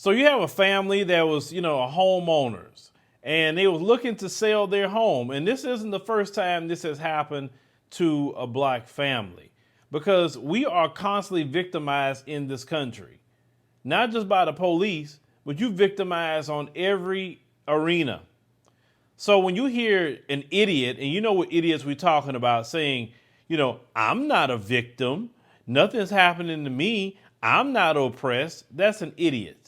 So you have a family that was, homeowners, and they was looking to sell their home. And this isn't the first time this has happened to a black family, because we are constantly victimized in this country, not just by the police, but you victimized on every arena. So when you hear an idiot, and you know what idiots we're talking about, saying, I'm not a victim, nothing's happening to me, I'm not oppressed, that's an idiot.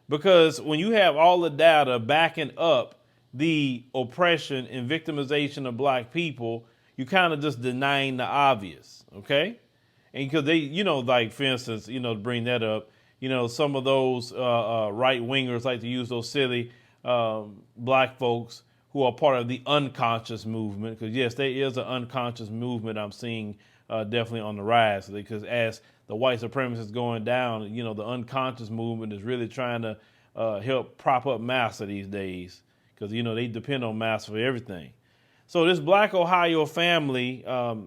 Because when you have all the data backing up the oppression and victimization of black people, you kind of just denying the obvious, okay? And because they, like for instance, to bring that up, some of those right wingers like to use those silly black folks who are part of the unconscious movement. Because yes, there is an unconscious movement I'm seeing definitely on the rise. Because as the white supremacists is going down, the unconscious movement is really trying to help prop up massa these days. Because, they depend on massa for everything. So this black Ohio family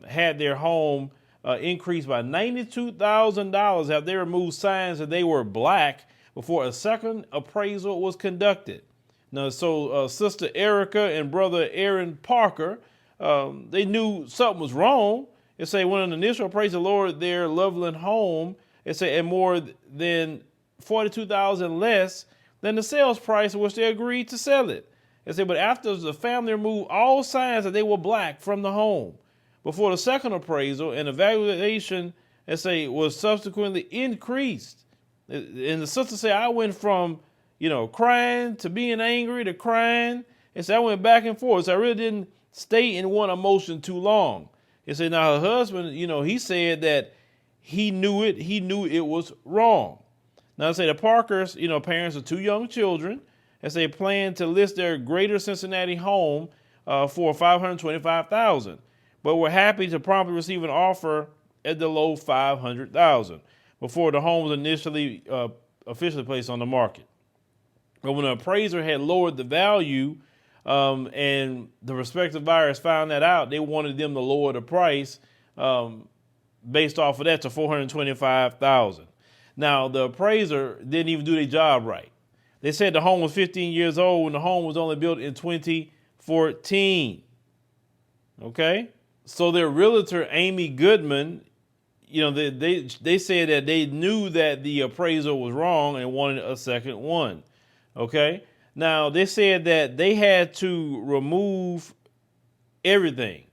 had their home increased by $92,000 after they removed signs that they were black before a second appraisal was conducted. Now, so Sister Erica and Brother Aaron Parker, they knew something was wrong. It say when an initial appraisal lowered their Loveland home, it say at more than $42,000 less than the sales price at which they agreed to sell it. It said, but after the family removed all signs that they were black from the home, before the second appraisal, and evaluation, it say, was subsequently increased. And the sister said, I went from, crying to being angry to crying. It said, I went back and forth. So I really didn't stay in one emotion too long. It said, now her husband, he said that he knew it. He knew it was wrong. Now I say the Parkers, parents of two young children, as they plan to list their greater Cincinnati home for $525,000, but were happy to promptly receive an offer at the low $500,000 before the home was initially officially placed on the market. But when the appraiser had lowered the value and the respective buyers found that out, they wanted them to lower the price based off of that to $425,000. Now the appraiser didn't even do their job right. They said the home was 15 years old when the home was only built in 2014. Okay? So their realtor, Amy Goodman, they said that they knew that the appraisal was wrong and wanted a second one. Okay? Now, they said that they had to remove everything.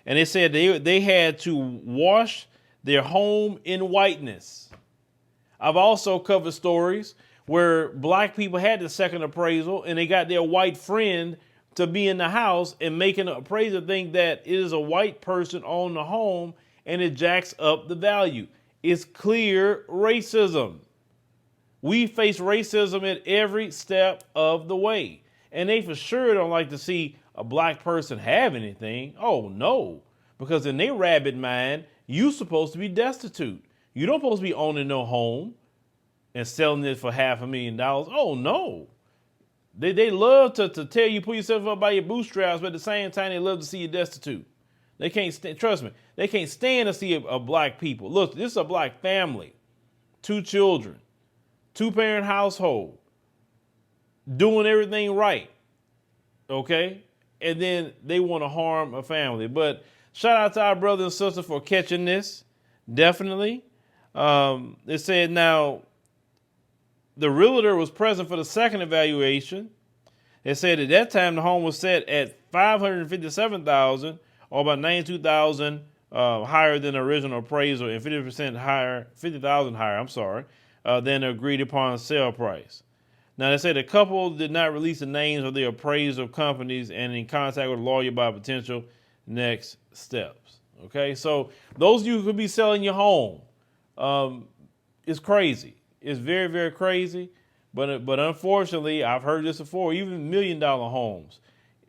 And they said they had to wash their home in whiteness. I've also covered stories where black people had the second appraisal and they got their white friend to be in the house and making the appraiser think that it is a white person on the home, and it jacks up the value. It's clear racism. We face racism at every step of the way. And they for sure don't like to see a black person have anything. Oh no, because in their rabbit mind, you supposed to be destitute. You don't supposed to be owning no home and selling it for $500,000. Oh no. They love to tell you pull yourself up by your bootstraps, but at the same time they love to see you destitute. They can't trust me. They can't stand to see a black people. Look, this is a black family, 2 children, 2-parent household, doing everything right. Okay, and then they want to harm a family. But shout out to our brother and sister for catching this. Definitely. It said now, the realtor was present for the second evaluation. It said at that time the home was set at $557,000, or about $92,000 higher than the original appraisal, and 50% higher, $50,000 higher, than the agreed upon sale price. Now they said the couple did not release the names of the appraisal companies and in contact with a lawyer about potential next steps. Okay, so those of you who could be selling your home, it's crazy. It's very, very crazy, but unfortunately, I've heard this before. Even $1 million homes,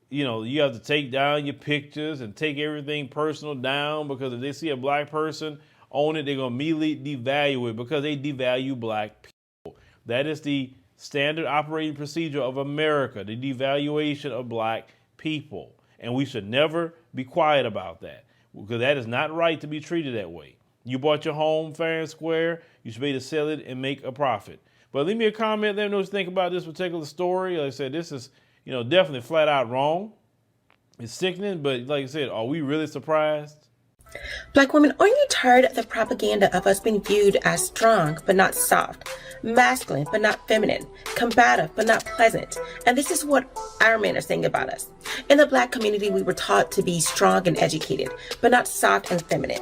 you have to take down your pictures and take everything personal down, because if they see a black person own it, they're gonna immediately devalue it because they devalue black people. That is the standard operating procedure of America, the devaluation of black people, and we should never be quiet about that, because that is not right to be treated that way. You bought your home fair and square, you should be able to sell it and make a profit. But leave me a comment. Let me know what you think about this particular story. Like I said, this is, definitely flat out wrong. It's sickening, but like I said, are we really surprised? Black women, aren't you tired of the propaganda of us being viewed as strong but not soft, masculine but not feminine, combative but not pleasant? And this is what our men are saying about us. In the Black community, we were taught to be strong and educated, but not soft and feminine.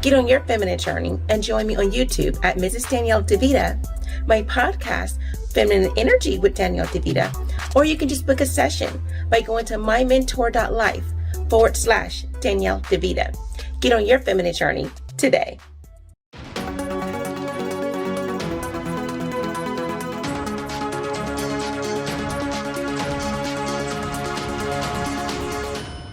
Get on your feminine journey and join me on YouTube at Mrs. Danielle DeVita, my podcast, Feminine Energy with Danielle DeVita, or you can just book a session by going to mymentor.life/Danielle DeVita. Get on your feminine journey today.